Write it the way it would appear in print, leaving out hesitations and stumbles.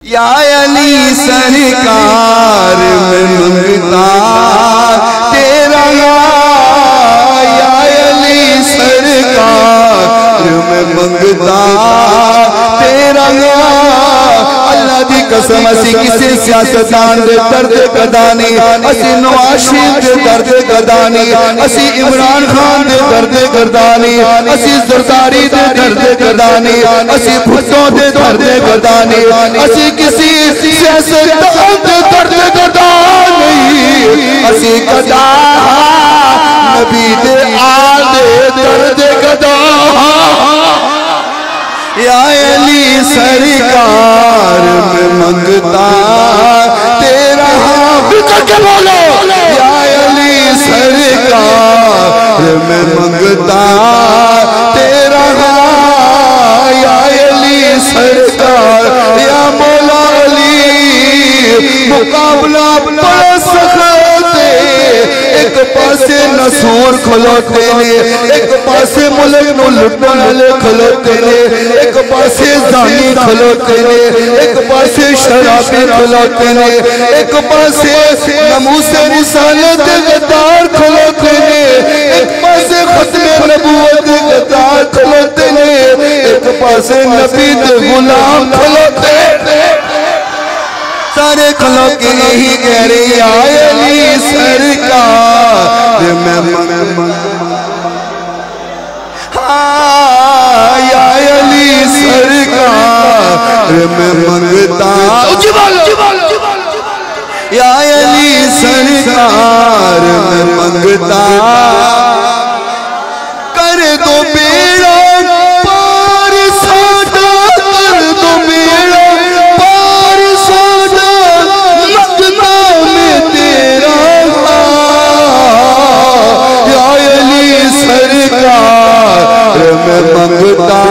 या अली सरकार मैं मंगता तेरा, या अली सरकार मैं मंगता तेरा। अल्लाह दी कसम असी किसी सियासतदान दे दर्द कदानी, असी नवाज शरीफ दे दर्द कदानी, असी इमरान खान दे दर्द कदानी, असी जरदारी दे दर्द कदानी, असी भुट्टो दे दर्द कदानी, असी किसी सियासतदान दे दर्द कदा नहीं, असी कदा नबी दे आल दे दर्द कदा। या अली सरकार मैं मंगता तेरा, के बोलो या अली सरकार मैं मंगता तेरा, या अली सरकार या मौला अली। मुकाबला बड़ा सख्त है, एक पासे नसूर खलोते ने, एक पासे मुल्क नू लुटण वाले खलोते ने, एक पासे जानी खलोते ने, एक पासे शराबी खलोते ने, एक पासे नमूसे रिसालत दे गद्दार खलोते ने, एक पासे खत्मे नबूवत दे गद्दार खलोते ने, एक पासे नबी दे गुलाम खलोते ने। सारे खलो के यही कह रही आए अली सरकार मैं या अली सरकार मैं मंगता, या अली सरकार मैं मंगता कर दो बेड़ा पार सादा, कर दो बेड़ा पार सादा, मंगता मैं तेरा। या अली सरकार मैं मंगता